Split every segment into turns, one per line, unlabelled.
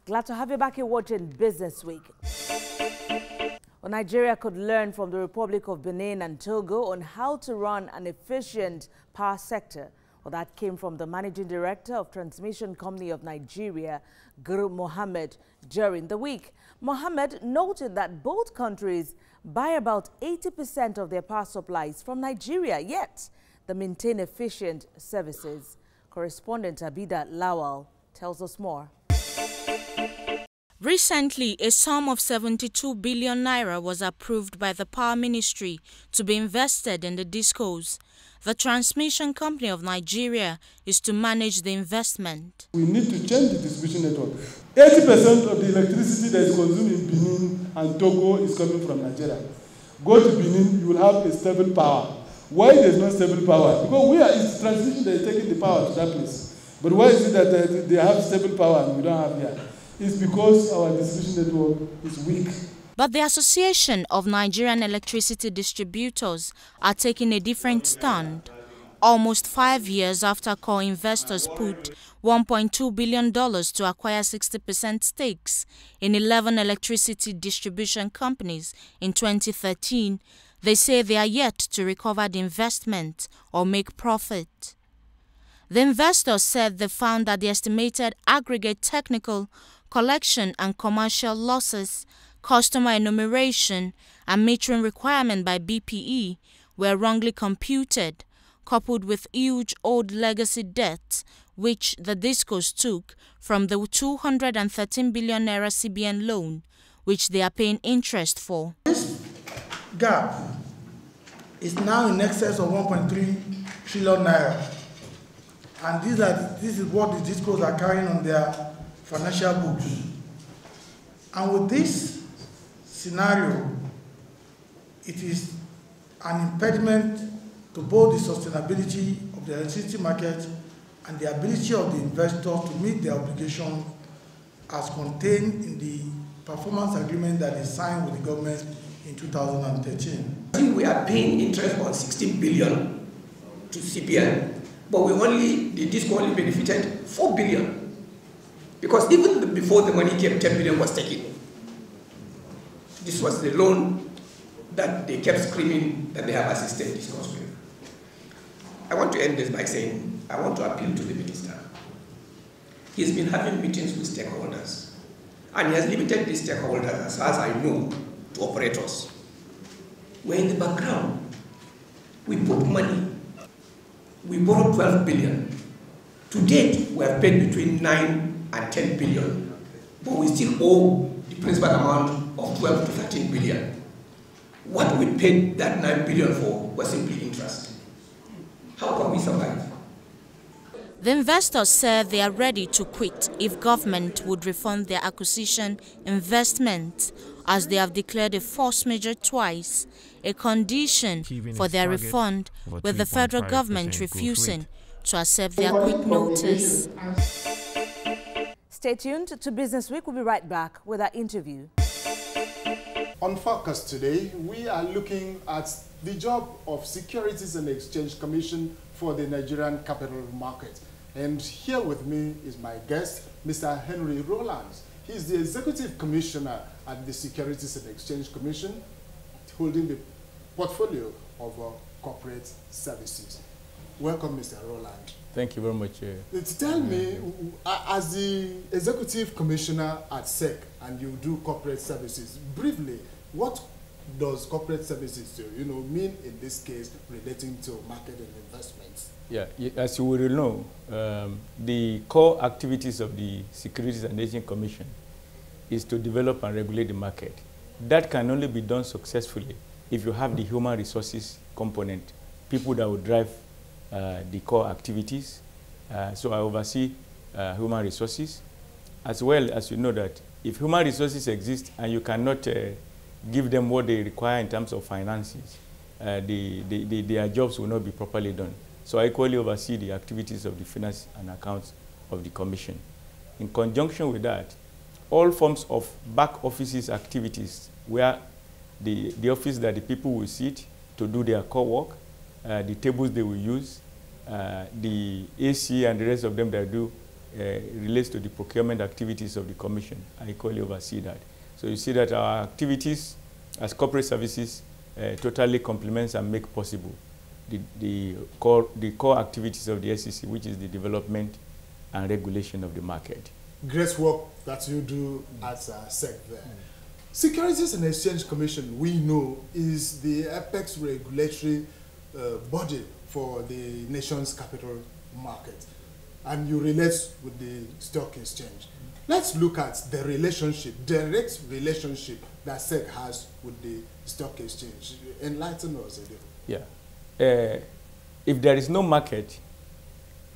Glad to have you back here watching Business Week. Well, Nigeria could learn from the Republic of Benin and Togo on how to run an efficient power sector. Well, that came from the Managing Director of Transmission Company of Nigeria, Guru Mohammed, during the week. Mohammed noted that both countries buy about 80% of their power supplies from Nigeria, yet they maintain efficient services. Correspondent Abida Lawal tells us more.
Recently, a sum of 72 billion naira was approved by the Power Ministry to be invested in the DISCOs. The Transmission Company of Nigeria is to manage the investment.
We need to change the distribution network. 80% of the electricity that is consumed in Benin and Togo is coming from Nigeria. Go to Benin, you will have a stable power. Why there is no stable power? Because it's transmission that is taking the power to that place. But why is it that they have stable power and we don't have here? It's because our distribution network is weak.
But the Association of Nigerian Electricity Distributors are taking a different stand. Almost 5 years after core investors put $1.2 billion to acquire 60% stakes in 11 electricity distribution companies in 2013, they say they are yet to recover the investment or make profit. The investors said they found that the estimated aggregate technical, collection and commercial losses, customer enumeration and metering requirement by BPE were wrongly computed, coupled with huge old legacy debts which the DISCOs took from the 213 billion naira CBN loan, which they are paying interest for.
This gap is now in excess of 1.3 trillion naira. And this is what the DISCOs are carrying on their financial books. And with this scenario, it is an impediment to both the sustainability of the electricity market and the ability of the investor to meet their obligation as contained in the performance agreement that is signed with the government in 2013.
I think we are paying interest on 16 billion to CBN. But the DISCO only benefited 4 billion. Because even before the money came, 10 billion was taken. This was the loan that they kept screaming that they have assisted DISCOs with. I want to end this by saying, I want to appeal to the minister. He's been having meetings with stakeholders. And he has limited these stakeholders, as far as I know, to operators. We're in the background. We put money. We borrowed 12 billion. To date, we have paid between 9 and 10 billion. But we still owe the principal amount of 12 to 13 billion. What we paid that 9 billion for was simply interest. How can we survive?
The investors said they are ready to quit if government would refund their acquisition investment, as they have declared a force majeure twice, a condition for their refund, with the federal government refusing to accept their quick notice.
Stay tuned to Business Week. We'll be right back with our interview.
On Focus today, we are looking at the job of Securities and Exchange Commission for the Nigerian capital market. And here with me is my guest, Mr. Henry Rowland. He's the Executive Commissioner at the Securities and Exchange Commission, holding the portfolio of corporate services. Welcome, Mr. Rowland.
Thank you very much.
Tell me, as the Executive Commissioner at SEC, and you do corporate services, briefly, what does corporate services mean in this case relating to market and investments?
Yeah, as you will know, the core activities of the Securities and Exchange Commission is to develop and regulate the market. That can only be done successfully if you have the human resources component, people that will drive the core activities. So I oversee human resources, as well as you know that if human resources exist and you cannot give them what they require in terms of finances, their jobs will not be properly done. So I equally oversee the activities of the finance and accounts of the Commission. In conjunction with that, all forms of back offices activities where the office that the people will sit to do their core work, the tables they will use, the AC and the rest of them that do relates to the procurement activities of the Commission. I equally oversee that. So you see that our activities as corporate services totally complements and make possible the core activities of the SEC, which is the development and regulation of the market.
Great work that you do at SEC there. Securities and Exchange Commission, we know, is the apex regulatory body for the nation's capital market, and you relate with the stock exchange. Let's look at the relationship, direct relationship that SEC has with the stock exchange. Enlighten us a little.
Yeah. If there is no market,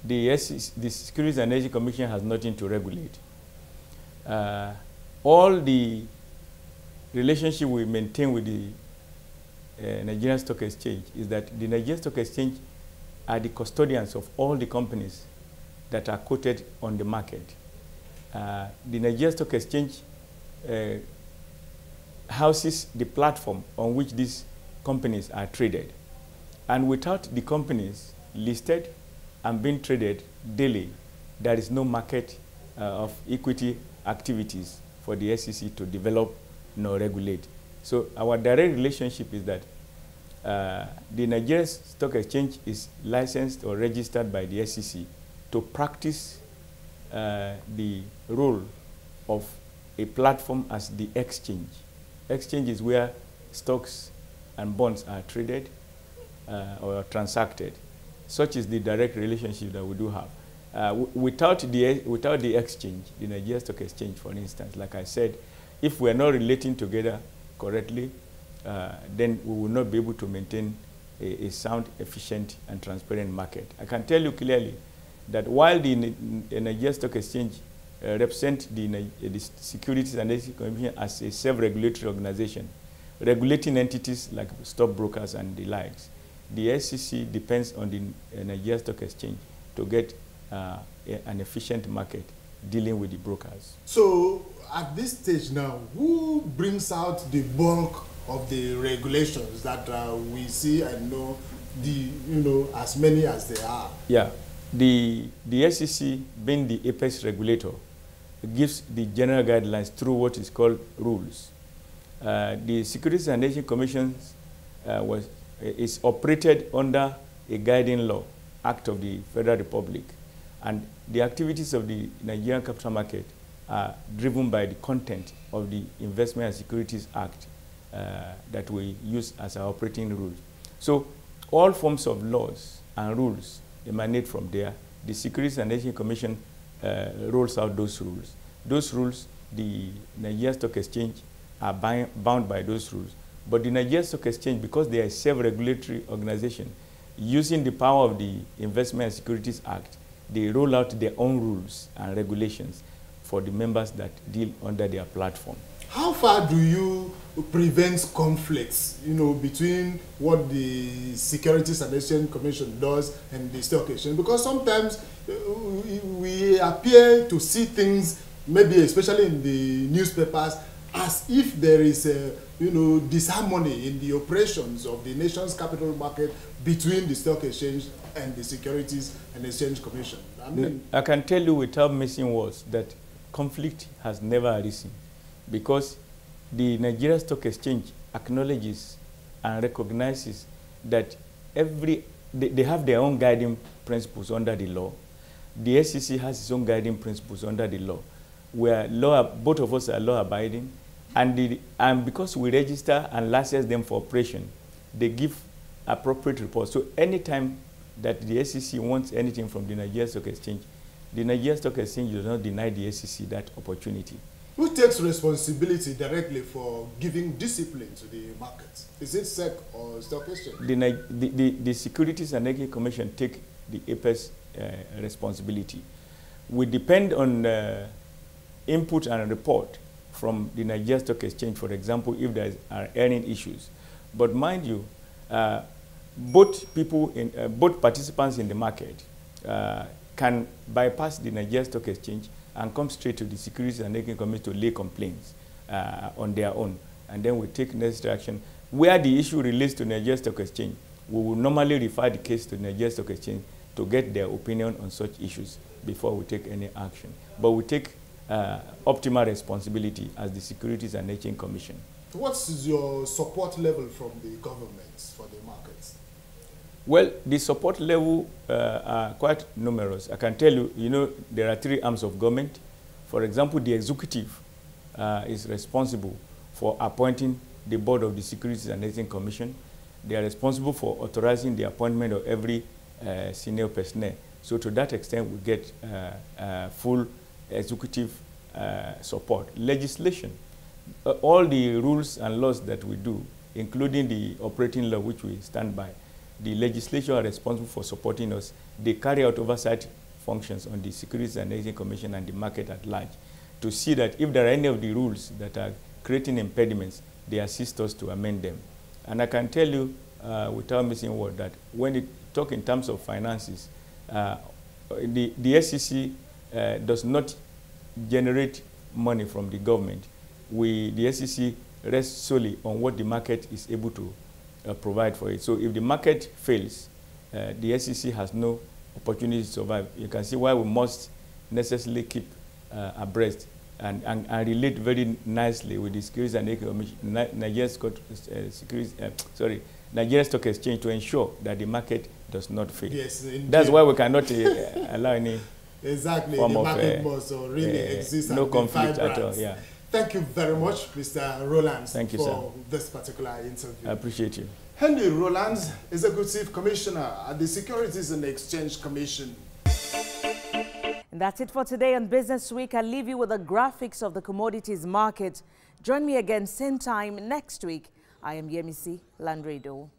the Securities and Exchange Commission has nothing to regulate. All the relationship we maintain with the Nigerian Stock Exchange is that the Nigerian Stock Exchange are the custodians of all the companies that are quoted on the market. The Nigerian Stock Exchange houses the platform on which these companies are traded. And without the companies listed and being traded daily, there is no market of equity activities for the SEC to develop nor regulate. So our direct relationship is that the Nigerian Stock Exchange is licensed or registered by the SEC to practice the role of a platform as the exchange. Exchange is where stocks and bonds are traded or transacted. Such is the direct relationship that we do have. Without the exchange, the Nigerian Stock Exchange, for instance, like I said, if we are not relating together correctly, then we will not be able to maintain a sound, efficient, and transparent market. I can tell you clearly that while the Nigerian Stock Exchange represents the Securities and Exchange Commission as a self-regulatory organization, regulating entities like stockbrokers and the likes, the SEC depends on the Nigerian Stock Exchange to get an efficient market dealing with the brokers.
So at this stage now, who brings out the bulk of the regulations that we see and know, as many as they are?
Yeah, the SEC, being the apex regulator, gives the general guidelines through what is called rules. The Securities and Exchange Commission is operated under a guiding law, Act of the Federal Republic, and the activities of the Nigerian capital market are driven by the content of the Investment and Securities Act that we use as our operating rules. So all forms of laws and rules emanate from there. The Securities and Exchange Commission rolls out those rules. Those rules, the Nigerian Stock Exchange are bound by those rules. But the Nigerian Stock Exchange, because they are a self-regulatory organization, using the power of the Investment and Securities Act, they roll out their own rules and regulations for the members that deal under their platform.
How far do you prevent conflicts, between what the Securities and Exchange Commission does and the Stock Exchange? Because sometimes we appear to see things, maybe especially in the newspapers, as if there is a disharmony in the operations of the nation's capital market between the Stock Exchange and the Securities and Exchange Commission.
I can tell you without missing words that conflict has never arisen, because the Nigerian Stock Exchange acknowledges and recognizes that they have their own guiding principles under the law. The SEC has its own guiding principles under the law. Both of us are law-abiding, and because we register and license them for operation, they give appropriate reports. So anytime that the SEC wants anything from the Nigerian Stock Exchange, the Nigerian Stock Exchange does not deny the SEC that opportunity.
Who takes responsibility directly for giving discipline to the market? Is it SEC or Stock Exchange?
The Securities and Exchange Commission take the apex responsibility. We depend on input and report from the Nigerian Stock Exchange, for example, if there are earning issues. But mind you, both participants in the market can bypass the Nigerian Stock Exchange and come straight to the Securities and Exchange Commission to lay complaints on their own, and then we take necessary action. Where the issue relates to Nigerian Stock Exchange, we will normally refer the case to the Nigerian Stock Exchange, to get their opinion on such issues before we take any action. But we take optimal responsibility as the Securities and Exchange Commission.
What's your support level from the government for the markets?
Well, the support level are quite numerous. I can tell you, there are 3 arms of government. For example, the executive is responsible for appointing the board of the Securities and Exchange Commission. They are responsible for authorizing the appointment of every senior personnel. So to that extent, we get full executive support. Legislation, all the rules and laws that we do, including the operating law which we stand by, the legislature are responsible for supporting us. They carry out oversight functions on the Securities and Exchange Commission and the market at large to see that if there are any of the rules that are creating impediments, they assist us to amend them. And I can tell you without missing word that when you talk in terms of finances, the SEC does not generate money from the government. The SEC rests solely on what the market is able to provide for it. So if the market fails, the SEC has no opportunity to survive. You can see why we must necessarily keep abreast and relate very nicely with the Securities and Exchange Commission, Nigeria Stock Exchange to ensure that the market does not fail. Yes, that's why we cannot allow any form
the market must really exist
no conflict at all. Yeah.
Thank you very much, Mr. Rowlands,
Thank you,
for this particular interview.
I appreciate you.
Henry Rowlands, Executive Commissioner at the Securities and Exchange Commission.
And that's it for today on Business Week. I'll leave you with the graphics of the commodities market. Join me again same time next week. I am Yemisi Landredo.